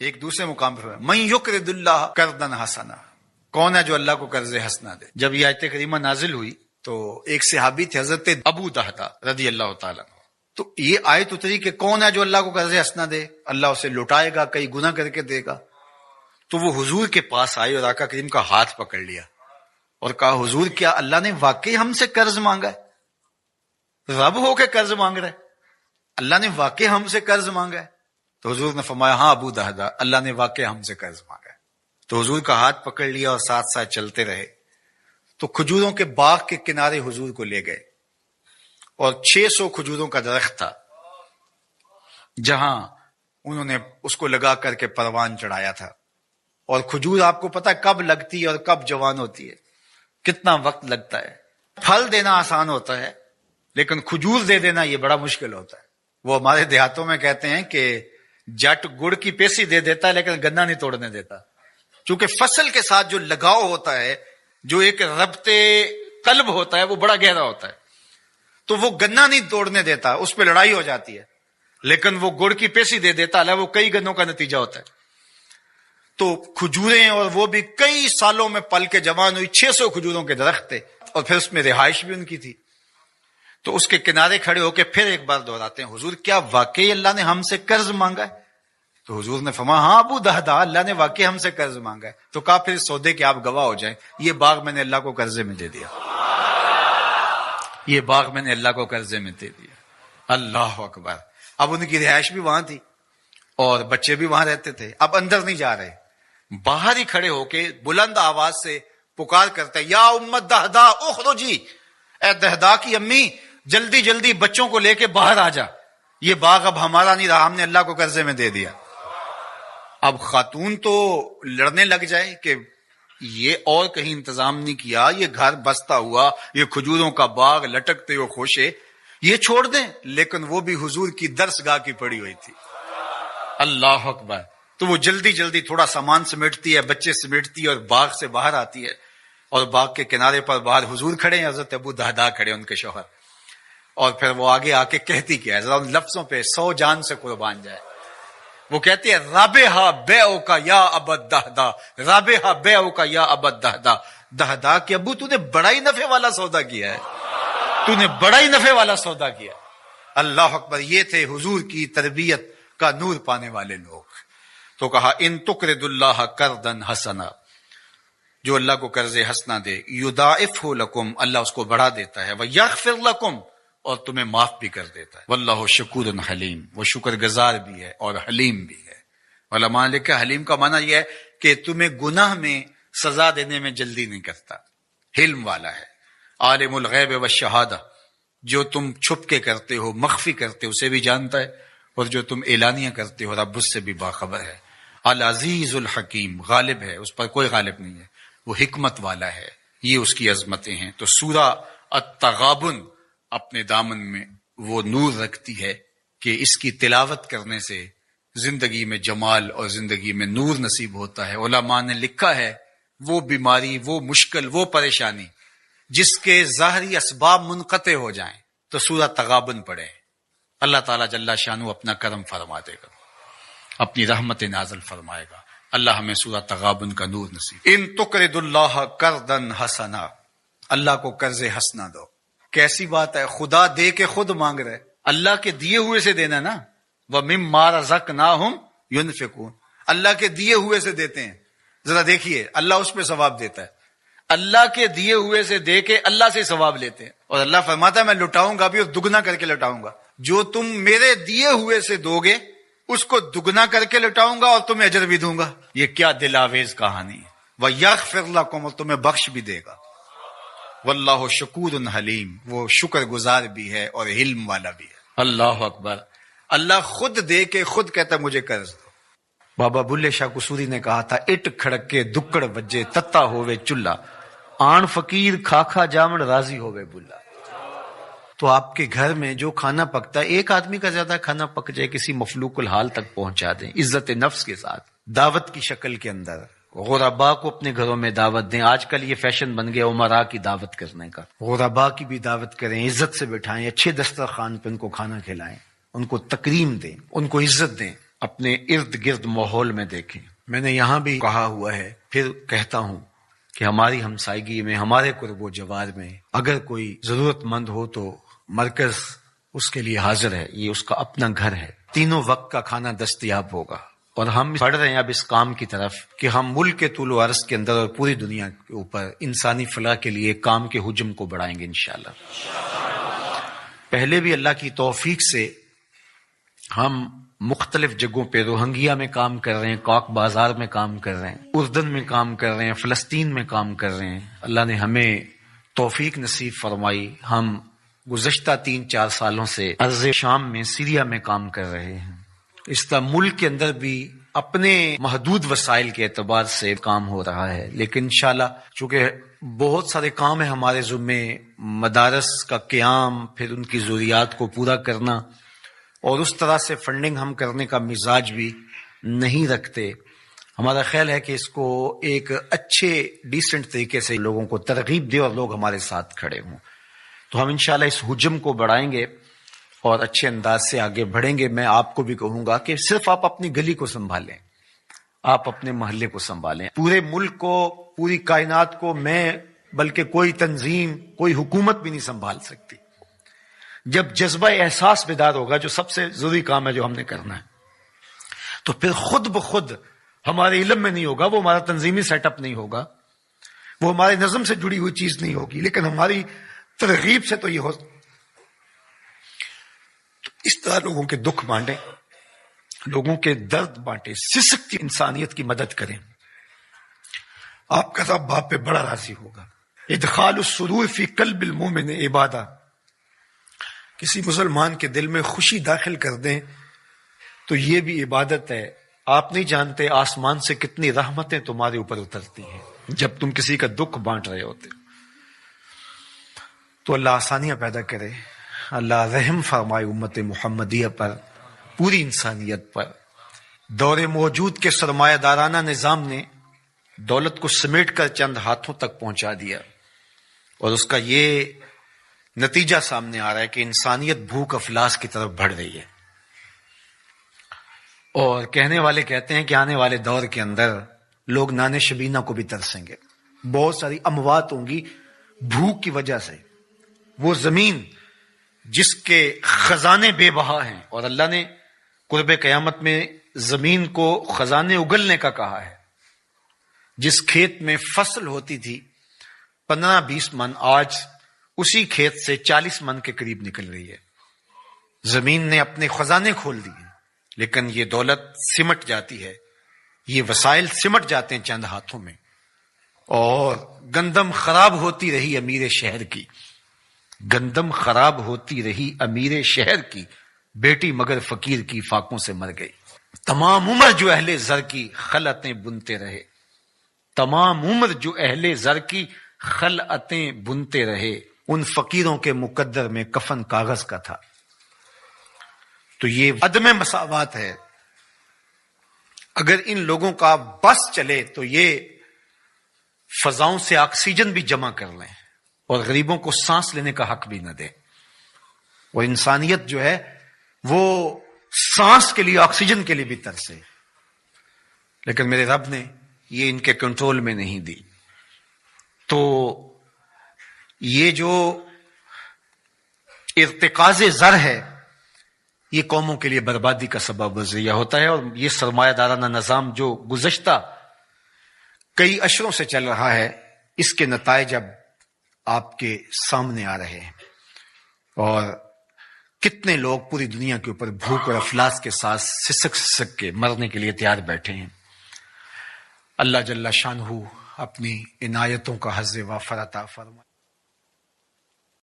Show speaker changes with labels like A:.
A: ایک دوسرے مقام پر من یقرض اللہ قرضا حسنا، کون ہے جو اللہ کو قرض حسنا دے؟ جب یہ آیت کریمہ نازل ہوئی تو ایک صحابی تھے حضرت ابو دہدا رضی اللہ تعالیٰ، تو یہ آیت اتری کہ کون ہے جو اللہ کو قرض حسنا دے، اللہ اسے لوٹائے گا، کئی گناہ کر کے دے گا۔ تو وہ حضور کے پاس آئے اور آقا کریم کا ہاتھ پکڑ لیا اور کہا حضور کیا اللہ نے واقعی ہم سے قرض مانگا ہے؟ رب ہو کے قرض مانگ رہا ہے، اللہ نے واقعی ہم سے قرض مانگا ہے؟ تو حضور نے فرمایا ہاں ابو دہدا، اللہ نے واقعی ہم سے قرض مانگا ہے۔ تو حضور کا ہاتھ پکڑ لیا اور ساتھ ساتھ چلتے رہے، تو کھجوروں کے باغ کے کنارے حضور کو لے گئے اور 600 کھجوروں کا درخت تھا جہاں انہوں نے اس کو لگا کر کے پروان چڑھایا تھا۔ اور کھجور آپ کو پتا کب لگتی ہے اور کب جوان ہوتی ہے، کتنا وقت لگتا ہے۔ پھل دینا آسان ہوتا ہے لیکن کھجور دے دینا یہ بڑا مشکل ہوتا ہے۔ وہ ہمارے دیہاتوں میں کہتے ہیں کہ جٹ گڑ کی پیسی دے دیتا ہے لیکن گنا نہیں توڑنے دیتا، چونکہ فصل کے ساتھ جو لگاؤ ہوتا ہے، جو ایک ربط قلب ہوتا ہے، وہ بڑا گہرا ہوتا ہے، تو وہ گنا نہیں توڑنے دیتا، اس پہ لڑائی ہو جاتی ہے، لیکن وہ گڑ کی پیسی دے دیتا ہے، وہ کئی گنوں کا نتیجہ ہوتا ہے۔ تو کھجوریں، اور وہ بھی کئی سالوں میں پل کے جوان ہوئی، 600 کھجوروں کے درخت تھے اور پھر اس میں رہائش بھی ان کی تھی۔ تو اس کے کنارے کھڑے ہو کے پھر ایک بار دہراتے ہیں حضور کیا واقعی اللہ نے ہم سے قرض مانگا ہے؟ تو حضور نے فرمایا ہاں ابو دہدا، اللہ نے واقعی ہم سے قرض مانگا ہے۔ تو کہا پھر سودے کے آپ گواہ ہو جائیں، یہ باغ میں نے اللہ کو قرضے میں دے دیا، یہ باغ میں نے اللہ کو قرضے میں دے دیا۔ اللہ اکبر۔ اب ان کی رہائش بھی وہاں تھی اور بچے بھی وہاں رہتے تھے، اب اندر نہیں جا رہے، باہر ہی کھڑے ہو کے بلند آواز سے پکار کرتے یا امت دہدا اخرجی، اے دہدا کی امی جلدی جلدی بچوں کو لے کے باہر آ جا، یہ باغ اب ہمارا نہیں رہا، ہم نے اللہ کو قرضے میں دے دیا۔ اب خاتون تو لڑنے لگ جائے کہ یہ اور کہیں انتظام نہیں کیا، یہ گھر بستا ہوا، یہ کھجوروں کا باغ لٹکتے ہوئے خوشے، یہ چھوڑ دیں، لیکن وہ بھی حضور کی درس گاہ کی پڑی ہوئی تھی۔ اللہ اکبر۔ تو وہ جلدی جلدی تھوڑا سامان سمیٹتی ہے، بچے سمیٹتی ہے اور باغ سے باہر آتی ہے، اور باغ کے کنارے پر باہر حضور کھڑے ہیں، حضرت ابو دہدا کھڑے ان کے شوہر، اور پھر وہ آگے آ کے کہتی کیا ہے، ذرا ان لفظوں پہ 100 جان سے قربان جائے۔ وہ کہتی ہے رابحہ بیعک یا ابا دہدا، رابحہ بیعک یا ابا دہدا، دہدا کہ ابو تو نے بڑا ہی نفع والا سودا کیا ہے، تو نے بڑا ہی نفع والا سودا کیا۔ اللہ اکبر۔ یہ تھے حضور کی تربیت کا نور پانے والے لوگ۔ تو کہا ان تقرض اللہ قرضا حسنا، جو اللہ کو قرض حسنا دے، یضاعفہ لکم، اللہ اس کو بڑھا دیتا ہے، ویغفر لکم، اور تمہیں معاف بھی کر دیتا ہے، واللہ شکور حلیم، وہ شکر گزار بھی ہے اور حلیم بھی ہے۔ علماء نے لکھا حلیم کا معنی یہ ہے کہ تمہیں گناہ میں سزا دینے میں جلدی نہیں کرتا، حلم والا ہے۔ عالم الغیب والشہادہ، جو تم چھپ کے کرتے ہو، مخفی کرتے ہو، اسے بھی جانتا ہے، اور جو تم اعلانیہ کرتے ہو رب اس سے بھی باخبر ہے۔ العزیز الحکیم، غالب ہے، اس پر کوئی غالب نہیں ہے، وہ حکمت والا ہے، یہ اس کی عظمتیں ہیں۔ تو سورہ التغابن اپنے دامن میں وہ نور رکھتی ہے کہ اس کی تلاوت کرنے سے زندگی میں جمال اور زندگی میں نور نصیب ہوتا ہے۔ علماء نے لکھا ہے وہ بیماری، وہ مشکل، وہ پریشانی جس کے ظاہری اسباب منقطع ہو جائیں تو سورہ تغابن پڑھے، اللہ تعالیٰ جل شانہ اپنا کرم فرما دے گا، اپنی رحمت نازل فرمائے گا۔ اللہ ہمیں سورہ تغابن کا نور نصیب۔ ان تقرض اللہ قرضا حسنا، اللہ کو قرض حسنا دو۔ کیسی بات ہے، خدا دے کے خود مانگ رہے، اللہ کے دیے ہوئے سے دینا نا، وَمِمَّا رَزَقْنَاهُمْ يُنْفِقُونَ، اللہ کے دیے ہوئے سے دیتے ہیں۔ ذرا دیکھیے اللہ اس پہ ثواب دیتا ہے، اللہ کے دیے ہوئے سے دے کے اللہ سے ثواب لیتے ہیں، اور اللہ فرماتا ہے میں لٹاؤں گا بھی اور دگنا کر کے لٹاؤں گا۔ جو تم میرے دیے ہوئے سے دو گے اس کو دگنا کر کے لٹاؤں گا اور تمہیں اجر بھی دوں گا۔ یہ کیا دل آویز کہانی ہے۔ وَيَغْفِرْ لَكُمْ، اور تمہیں بخش بھی دے گا۔ واللہ شکور حلیم، وہ شکر گزار بھی ہے اور علم والا بھی ہے۔ اللہ اکبر۔ اللہ خود دے کے خود کہتا ہے مجھے قرض دو۔ بابا بلے شاہ قصوری نے کہا تھا اٹ کھڑک کے دکڑ بجے تتا ہوئے چلا، آن فقیر کھاکھا جامن راضی ہوئے بلا۔ تو آپ کے گھر میں جو کھانا پکتا ہے، ایک آدمی کا زیادہ کھانا پک جائے، کسی مفلوق الحال تک پہنچا دیں عزت نفس کے ساتھ، دعوت کی شکل کے اندر، غربا کو اپنے گھروں میں دعوت دیں۔ آج کل یہ فیشن بن گیا عمرا کی دعوت کرنے کا، غربا کی بھی دعوت کریں، عزت سے بٹھائیں، اچھے دسترخوان پہ ان کو کھانا کھلائیں، ان کو تکریم دیں، ان کو عزت دیں۔ اپنے ارد گرد ماحول میں دیکھیں. میں نے یہاں بھی کہا ہوا ہے، پھر کہتا ہوں کہ ہماری ہمسائیگی میں، ہمارے قرب و جوار میں اگر کوئی ضرورت مند ہو تو مرکز اس کے لیے حاضر ہے. یہ اس کا اپنا گھر ہے، تینوں وقت کا کھانا دستیاب ہوگا. اور ہم بڑھ رہے ہیں اب اس کام کی طرف کہ ہم ملک کے طول و عرض کے اندر اور پوری دنیا کے اوپر انسانی فلاح کے لیے کام کے حجم کو بڑھائیں گے انشاءاللہ. پہلے بھی اللہ کی توفیق سے ہم مختلف جگہوں پہ روہنگیا میں کام کر رہے ہیں، کاک بازار میں کام کر رہے ہیں، اردن میں کام کر رہے ہیں، فلسطین میں کام کر رہے ہیں. اللہ نے ہمیں توفیق نصیب فرمائی. ہم گزشتہ 3-4 سالوں سے ارض شام میں، سیریا میں کام کر رہے ہیں. اس طرح ملک کے اندر بھی اپنے محدود وسائل کے اعتبار سے کام ہو رہا ہے، لیکن انشاءاللہ چونکہ بہت سارے کام ہیں ہمارے ذمے، مدارس کا قیام، پھر ان کی ضروریات کو پورا کرنا، اور اس طرح سے فنڈنگ ہم کرنے کا مزاج بھی نہیں رکھتے. ہمارا خیال ہے کہ اس کو ایک اچھے ڈیسنٹ طریقے سے لوگوں کو ترغیب دے اور لوگ ہمارے ساتھ کھڑے ہوں. تو ہم انشاءاللہ اس حجم کو بڑھائیں گے اور اچھے انداز سے آگے بڑھیں گے. میں آپ کو بھی کہوں گا کہ صرف آپ اپنی گلی کو سنبھالیں، آپ اپنے محلے کو سنبھالیں. پورے ملک کو، پوری کائنات کو میں بلکہ کوئی تنظیم، کوئی حکومت بھی نہیں سنبھال سکتی. جب جذبہ احساس بیدار ہوگا، جو سب سے ضروری کام ہے جو ہم نے کرنا ہے، تو پھر خود بخود ہمارے علم میں نہیں ہوگا، وہ ہمارا تنظیمی سیٹ اپ نہیں ہوگا، وہ ہمارے نظم سے جڑی ہوئی چیز نہیں ہوگی، لیکن ہماری ترغیب سے تو یہ ہو. تو اس طرح لوگوں کے دکھ بانٹیں، لوگوں کے درد بانٹیں، سسکتی انسانیت کی مدد کریں. آپ کا رب باپ پہ بڑا راضی ہوگا. ادخال السرور فی قلب المومن عبادہ. کسی مسلمان کے دل میں خوشی داخل کر دیں تو یہ بھی عبادت ہے. آپ نہیں جانتے آسمان سے کتنی رحمتیں تمہارے اوپر اترتی ہیں جب تم کسی کا دکھ بانٹ رہے ہوتے. تو اللہ آسانیاں پیدا کرے، اللہ رحم فرمائے امت محمدیہ پر، پوری انسانیت پر. دور موجود کے سرمایہ دارانہ نظام نے دولت کو سمیٹ کر چند ہاتھوں تک پہنچا دیا، اور اس کا یہ نتیجہ سامنے آ رہا ہے کہ انسانیت بھوک افلاس کی طرف بڑھ رہی ہے. اور کہنے والے کہتے ہیں کہ آنے والے دور کے اندر لوگ نان شبینہ کو بھی ترسیں گے. بہت ساری اموات ہوں گی بھوک کی وجہ سے. وہ زمین جس کے خزانے بے بہا ہیں، اور اللہ نے قرب قیامت میں زمین کو خزانے اگلنے کا کہا ہے. جس کھیت میں فصل ہوتی تھی 15-20 من، آج اسی کھیت سے 40 من کے قریب نکل رہی ہے. زمین نے اپنے خزانے کھول دیے، لیکن یہ دولت سمٹ جاتی ہے، یہ وسائل سمٹ جاتے ہیں چند ہاتھوں میں. اور گندم خراب ہوتی رہی امیر شہر کی، گندم خراب ہوتی رہی امیر شہر کی، بیٹی مگر فقیر کی فاقوں سے مر گئی. تمام عمر جو اہل زر کی خلعتیں بنتے رہے، تمام عمر جو اہل زر کی خلعتیں بنتے رہے، ان فقیروں کے مقدر میں کفن کاغذ کا تھا. تو یہ عدم مساوات ہے. اگر ان لوگوں کا بس چلے تو یہ فضاؤں سے آکسیجن بھی جمع کر لیں اور غریبوں کو سانس لینے کا حق بھی نہ دیں. اور انسانیت جو ہے وہ سانس کے لیے، آکسیجن کے لیے بھی ترسے، لیکن میرے رب نے یہ ان کے کنٹرول میں نہیں دی. تو یہ جو ارتکاز زر ہے یہ قوموں کے لیے بربادی کا سبب ذریعہ ہوتا ہے. اور یہ سرمایہ دارانہ نظام جو گزشتہ کئی اشروں سے چل رہا ہے، اس کے نتائج اب آپ کے سامنے آ رہے ہیں. اور کتنے لوگ پوری دنیا کے اوپر بھوک اور افلاس کے ساتھ سسک کے مرنے کے لیے تیار بیٹھے ہیں. اللہ جل شانہ اپنی عنایتوں کا حظ وافر عطا فرمائے.